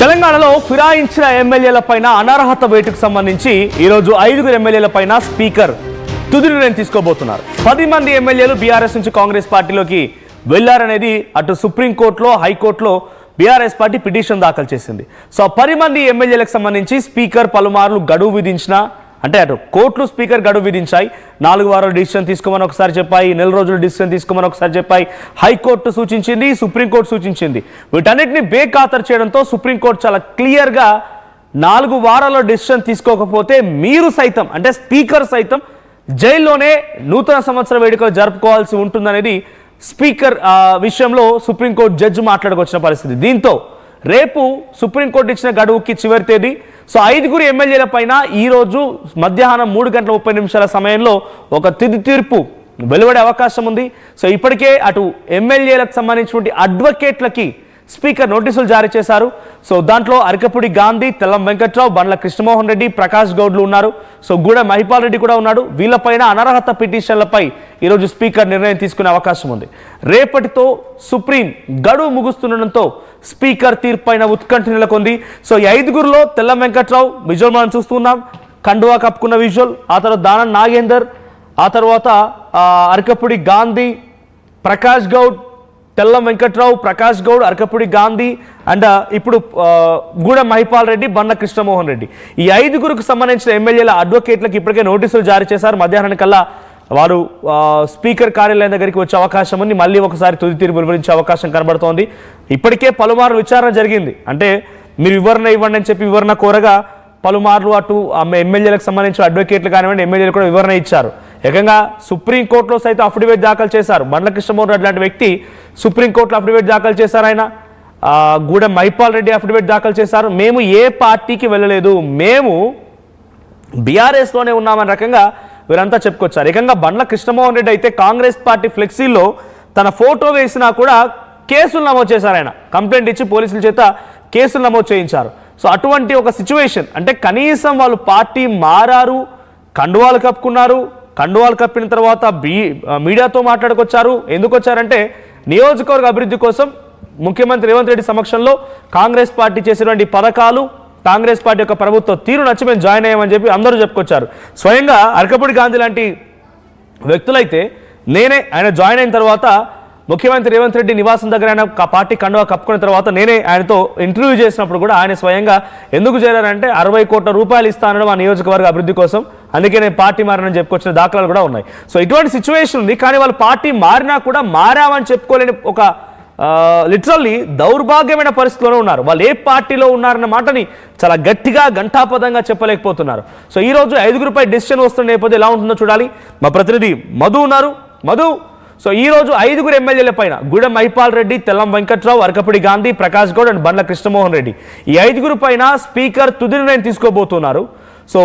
తెలంగాణలో ఫిరాయించిన ఎమ్మెల్యేలపైన అనర్హత వేటుకు సంబంధించి ఈరోజు 5 ఎమ్మెల్యేలపైన స్పీకర్ తుది నిర్ణయం తీసుకోబోతున్నారు. 10 మంది ఎమ్మెల్యేలు బీఆర్ఎస్ నుంచి కాంగ్రెస్ పార్టీలోకి వెళ్లారనేది అటు సుప్రీంకోర్టులో హైకోర్టులో బీఆర్ఎస్ పార్టీ పిటిషన్ దాఖలు చేసింది. సో 10 మంది ఎమ్మెల్యేలకు సంబంధించి స్పీకర్ పలుమార్లు గడువు విధించిన అంటే అటు కోర్టులు స్పీకర్ గడువు విధించాయి. 4 వారాలు డిసిషన్ తీసుకోమని ఒకసారి చెప్పాయి, 1 రోజులు డిసిషన్ తీసుకోమని ఒకసారి చెప్పాయి. హైకోర్టు సూచించింది, సుప్రీంకోర్టు సూచించింది. వీటన్నిటిని బేఖాతరు చేయడంతో సుప్రీంకోర్టు చాలా క్లియర్గా 4 వారాల్లో డిసిషన్ తీసుకోకపోతే మీరు సైతం అంటే స్పీకర్ సైతం జైల్లోనే నూతన సంవత్సర వేడుకలు జరుపుకోవాల్సి ఉంటుందనేది స్పీకర్ విషయంలో సుప్రీంకోర్టు జడ్జి మాట్లాడుకొచ్చిన పరిస్థితి. దీంతో రేపు సుప్రీంకోర్టు ఇచ్చిన గడువుకి చివరి తేదీ. సో 5 ఎమ్మెల్యేల పైన ఈరోజు మధ్యాహ్నం 3:30 సమయంలో ఒక తుది తీర్పు వెలువడే అవకాశం ఉంది. సో ఇప్పటికే అటు ఎమ్మెల్యేలకు సంబంధించినటువంటి అడ్వకేట్లకి స్పీకర్ నోటీసులు జారీ చేశారు. సో దాంట్లో అరకపూడి గాంధీ, తెల్లం వెంకట్రావు, బండ్ల కృష్ణమోహన్ రెడ్డి, ప్రకాష్ గౌడ్లు ఉన్నారు. సో గూడెం మహిపాల్ రెడ్డి కూడా ఉన్నాడు. వీళ్ళపైన అనర్హత పిటిషన్లపై ఈరోజు స్పీకర్ నిర్ణయం తీసుకునే అవకాశం ఉంది. రేపటితో సుప్రీం గడువు ముగుస్తుండటంతో స్పీకర్ తీర్పైన ఉత్కంఠ నెలకొంది. సో ఈ 5లో తెల్లం వెంకట్రావు విజువల్ మనం చూస్తున్నాం, కండువా కప్పుకున్న విజువల్. ఆ తర్వాత దానం నాగేందర్, ఆ తర్వాత అరకపూడి గాంధీ, ప్రకాష్ గౌడ్, తెల్లం వెంకట్రావు, ప్రకాష్ గౌడ్, అరకపూడి గాంధీ అండ్ ఇప్పుడు గూడెం మహిపాల్ రెడ్డి, బండ్ల కృష్ణమోహన్ రెడ్డి. ఈ 5కు సంబంధించిన ఎమ్మెల్యేల అడ్వకేట్లకు ఇప్పటికే నోటీసులు జారీ చేశారు. మధ్యాహ్నానికల్లా వారు స్పీకర్ కార్యాలయం దగ్గరికి వచ్చే అవకాశం ఉంది. మళ్ళీ ఒకసారి తుది తీర్పు వెలువరించే అవకాశం కనబడుతోంది. ఇప్పటికే పలుమార్లు విచారణ జరిగింది. అంటే మీరు వివరణ ఇవ్వండి అని చెప్పి వివరణ కోరగా పలుమార్లు అటు ఎమ్మెల్యేలకు సంబంధించిన అడ్వకేట్లు కానివ్వండి, ఎమ్మెల్యేలు కూడా వివరణ ఇచ్చారు. ఏకంగా సుప్రీంకోర్టులో సైతం అఫిడవిట్ దాఖలు చేశారు. బండ్ల కృష్ణమోహన్ రెడ్డి లాంటి వ్యక్తి సుప్రీంకోర్టులో అఫిడవిట్ దాఖలు చేశారు. ఆయన గూడెం మహిపాల్ రెడ్డి అఫిడవిట్ దాఖలు చేశారు. మేము ఏ పార్టీకి వెళ్ళలేదు, మేము బీఆర్ఎస్లోనే ఉన్నామని రకంగా వీరంతా చెప్పుకొచ్చారు. ఏకంగా బండ్ల కృష్ణమోహన్ రెడ్డి అయితే కాంగ్రెస్ పార్టీ ఫ్లెక్సీల్లో తన ఫోటో వేసినా కూడా కేసులు నమోదు చేశారు. ఆయన కంప్లైంట్ ఇచ్చి పోలీసుల చేత కేసులు నమోదు చేయించారు. సో అటువంటి ఒక సిచ్యువేషన్, అంటే కనీసం వాళ్ళు పార్టీ మారారు, కండువాలు కప్పుకున్నారు. కండువాలు కప్పిన తర్వాత మీడియాతో మాట్లాడుకొచ్చారు. ఎందుకు వచ్చారంటే నియోజకవర్గ అభివృద్ధి కోసం ముఖ్యమంత్రి రేవంత్ రెడ్డి సమక్షంలో కాంగ్రెస్ పార్టీ చేసినటువంటి పథకాలు, కాంగ్రెస్ పార్టీ యొక్క ప్రభుత్వ తీరు నచ్చి మేము జాయిన్ అయ్యామని చెప్పి అందరూ చెప్పుకొచ్చారు. స్వయంగా అరకపూడి గాంధీ లాంటి వ్యక్తులైతే ఆయన జాయిన్ అయిన తర్వాత ముఖ్యమంత్రి రేవంత్ రెడ్డి నివాసం దగ్గర ఆయన పార్టీ కండువా కప్పుకున్న తర్వాత నేనే ఆయనతో ఇంటర్వ్యూ చేసినప్పుడు కూడా ఆయన స్వయంగా ఎందుకు చేరారంటే 60 కోట్ల రూపాయలు ఇస్తానడం ఆ నియోజకవర్గ అభివృద్ధి కోసం, అందుకే నేను పార్టీ మారనని చెప్పుకొచ్చిన దాఖలాలు కూడా ఉన్నాయి. సో ఇటువంటి సిచ్యువేషన్ ఉంది. కానీ వాళ్ళు పార్టీ మారినా కూడా మారామని చెప్పుకోలేని ఒక లిటరల్లీ దౌర్భాగ్యమైన పరిస్థితిలోనే ఉన్నారు. వాళ్ళు ఏ పార్టీలో ఉన్నారన్న మాటని చాలా గట్టిగా ఘంటాపదంగా చెప్పలేకపోతున్నారు. సో ఈరోజు 5పై డెసిషన్ వస్తున్న నేపథ్యం ఎలా ఉంటుందో చూడాలి. మా ప్రతినిధి మధు ఉన్నారు. మధు, సో ఈరోజు 5 ఎమ్మెల్యేల పైన గూడెం మహిపాల్ రెడ్డి, తెల్లం వెంకట్రావు, అరకపూడి గాంధీ, ప్రకాష్ గౌడ్ అండ్ బండ్ల కృష్ణమోహన్ రెడ్డి, ఈ 5 పైన స్పీకర్ తుది నిర్ణయం తీసుకోబోతున్నారు. సో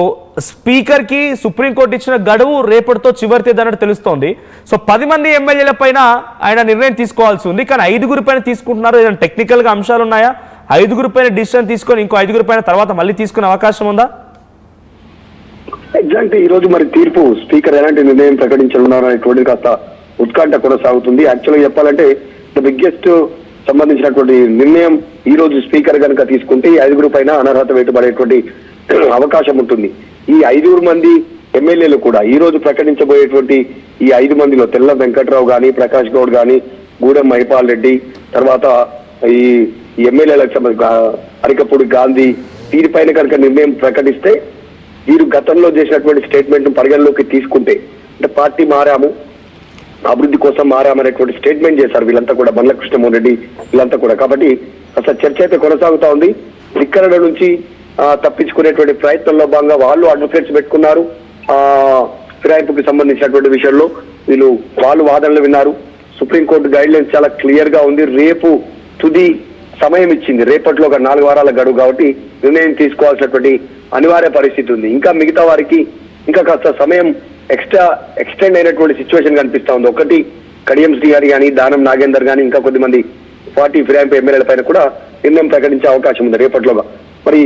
స్పీకర్కి సుప్రీంకోర్టు ఇచ్చిన గడువు రేపటితో చివరి తేదీ అన్నట్టు తెలుస్తోంది. సో 10 మంది ఎమ్మెల్యేల పైన ఆయన నిర్ణయం తీసుకోవాల్సి ఉంది. కానీ 5 పైన తీసుకుంటున్నారు. ఏదైనా టెక్నికల్గా అంశాలు ఉన్నాయా? 5 పైన డిసిషన్ తీసుకొని ఇంకో 5 పైన తర్వాత మళ్ళీ తీసుకునే అవకాశం ఉందా? ఎగ్జాక్ట్ ఈ రోజు మరి తీర్పు స్పీకర్ ఎలాంటి నిర్ణయం ప్రకటించనున్నారు అనేటువంటి కాస్త ఉత్కంఠ కొనసాగుతుంది. యాక్చువల్గా చెప్పాలంటే ద బిగ్గెస్ట్ సంబంధించినటువంటి నిర్ణయం ఈ రోజు స్పీకర్ కనుక తీసుకుంటే ఈ 5 పైన అనర్హత వేటుపడేటువంటి అవకాశం ఉంటుంది. ఈ 5 మంది ఎమ్మెల్యేలు కూడా ఈ రోజు ప్రకటించబోయేటువంటి ఈ 5 మందిలో తెల్లం వెంకట్రావు గాని, ప్రకాష్ గౌడ్ గాని, గూడెం మహిపాల్ రెడ్డి, తర్వాత ఈ ఎమ్మెల్యేలకు అరకపూడి గాంధీ వీరిపైన కనుక నిర్ణయం ప్రకటిస్తే వీరు గతంలో చేసినటువంటి స్టేట్మెంట్ పరిగణలోకి తీసుకుంటే, అంటే పార్టీ మారాము, అభివృద్ధి కోసం మారామనేటువంటి స్టేట్మెంట్ చేశారు వీళ్ళంతా కూడా, బండ్ల కృష్ణమోహన్ రెడ్డి వీళ్ళంతా కూడా. కాబట్టి అసలు చర్చ అయితే కొనసాగుతా ఉంది. ఇక్కడ నుంచి తప్పించుకునేటువంటి ప్రయత్నంలో భాగంగా వాళ్ళు అడ్వకేట్స్ పెట్టుకున్నారు. ఫిరాయింపుకి సంబంధించినటువంటి విషయంలో వాళ్ళు వాదనలు విన్నారు. సుప్రీంకోర్టు గైడ్ లైన్స్ చాలా క్లియర్ గా ఉంది. రేపు తుది సమయం ఇచ్చింది. రేపట్లో ఒక 4 వారాల గడువు కాబట్టి నిర్ణయం తీసుకోవాల్సినటువంటి అనివార్య పరిస్థితి ఉంది. ఇంకా మిగతా వారికి ఇంకా కాస్త సమయం ఎక్స్టెండ్ అయినటువంటి సిచ్యువేషన్ కనిపిస్తా ఉంది. ఒకటి కడియం శ్రీ గారి కానీ, దానం నాగేందర్ కానీ, ఇంకా కొద్దిమంది పార్టీ ఫిరాయింపు ఎమ్మెల్యేల పైన కూడా నిర్ణయం ప్రకటించే అవకాశం ఉంది రేపట్లోగా. మరి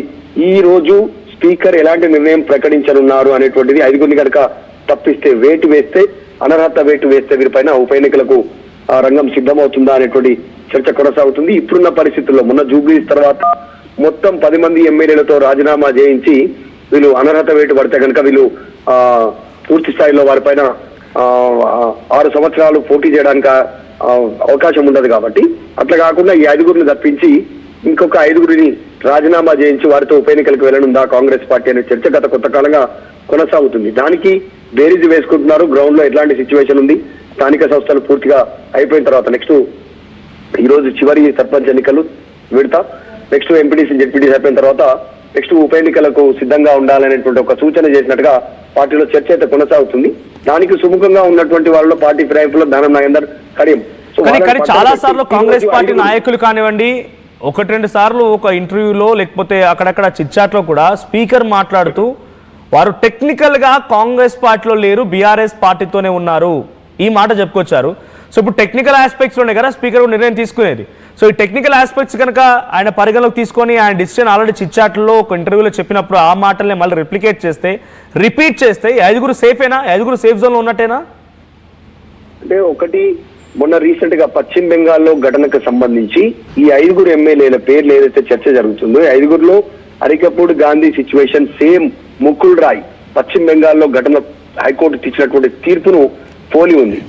ఈ రోజు స్పీకర్ ఎలాంటి నిర్ణయం ప్రకటించనున్నారు అనేటువంటిది ఐదుగురిని కనుక తప్పిస్తే వేటు వేస్తే అనర్హత వేటు వేస్తే వీరిపైన ఉప ఎన్నికలకు రంగం సిద్ధమవుతుందా అనేటువంటి చర్చ కొనసాగుతుంది. ఇప్పుడున్న పరిస్థితుల్లో మొన్న జూబ్లీస్ తర్వాత మొత్తం 10 మంది ఎమ్మెల్యేలతో రాజీనామా చేయించి వీళ్ళు అనర్హత వేటు పడితే కనుక వీళ్ళు పూర్తి స్థాయిలో వారిపైన 6 సంవత్సరాలు పోటీ చేయడానికి అవకాశం ఉండదు. కాబట్టి అట్లా కాకుండా ఈ ఐదుగురిని తప్పించి ఇంకొక ఐదుగురిని రాజీనామా చేయించి వారితో ఉప ఎన్నికలకు వెళ్ళనుందా కాంగ్రెస్ పార్టీ అనే చర్చ గత కొంతకాలంగా కొనసాగుతుంది. దానికి బేరీజు వేసుకుంటున్నారు. గ్రౌండ్ లో ఎట్లాంటి సిచ్యువేషన్ ఉంది, స్థానిక సంస్థలు పూర్తిగా అయిపోయిన తర్వాత నెక్స్ట్ ఈ రోజు చివరి సర్పంచ్ ఎన్నికలు విడతా, నెక్స్ట్ ఎంపీటీసీ జెడ్పీటీసీ అయిపోయిన తర్వాత నెక్స్ట్ ఉప ఎన్నికలకు సిద్ధంగా ఉండాలనేటువంటి ఒక సూచన చేసినట్టుగా పార్టీలో చర్చ అయితే కొనసాగుతుంది. దానికి సుముఖంగా ఉన్నటువంటి వాళ్ళలో పార్టీ ఫిరాయింపులో దానం నాగేందర్ కడియం. కానీ చాలా సార్లు కాంగ్రెస్ పార్టీ నాయకులు కానివ్వండి 1-2 సార్లు ఒక ఇంటర్వ్యూలో లేకపోతే అక్కడక్కడ చిట్చాట్లో కూడా స్పీకర్ మాట్లాడుతూ వారు టెక్నికల్ గా కాంగ్రెస్ పార్టీలో లేరు, బీఆర్ఎస్ పార్టీతోనే ఉన్నారు ఈ మాట చెప్పుకొచ్చారు. సో ఇప్పుడు టెక్నికల్ ఆస్పెక్ట్స్ లోనే కదా స్పీకర్ నిర్ణయం తీసుకునేది. సో ఈ టెక్నికల్ ఆస్పెక్ట్స్ కనుక ఆయన పరిగణలోకి తీసుకొని ఆయన డిసిషన్ ఆల్రెడీ చిట్చాట్లో ఒక ఇంటర్వ్యూలో చెప్పినప్పుడు ఆ మాటల్ని మళ్ళీ రిపీట్ చేస్తే ఐదుగురు సేఫేనా, ఐదుగురు సేఫ్ జోన్ లో ఉన్నట్టేనా? అంటే ఒకటి మొన్న రీసెంట్ గా పశ్చిమ బెంగాల్లో ఘటనకు సంబంధించి ఈ ఐదుగురు ఎమ్మెల్యేల పేర్లు ఏదైతే చర్చ జరుగుతుందో ఐదుగురులో అరికపూడి గాంధీ సిచ్యువేషన్ సేమ్ ముకుల్ రాయ్ పశ్చిమ బెంగాల్లో ఘటన హైకోర్టు ఇచ్చినటువంటి తీర్పును పోలి ఉంది.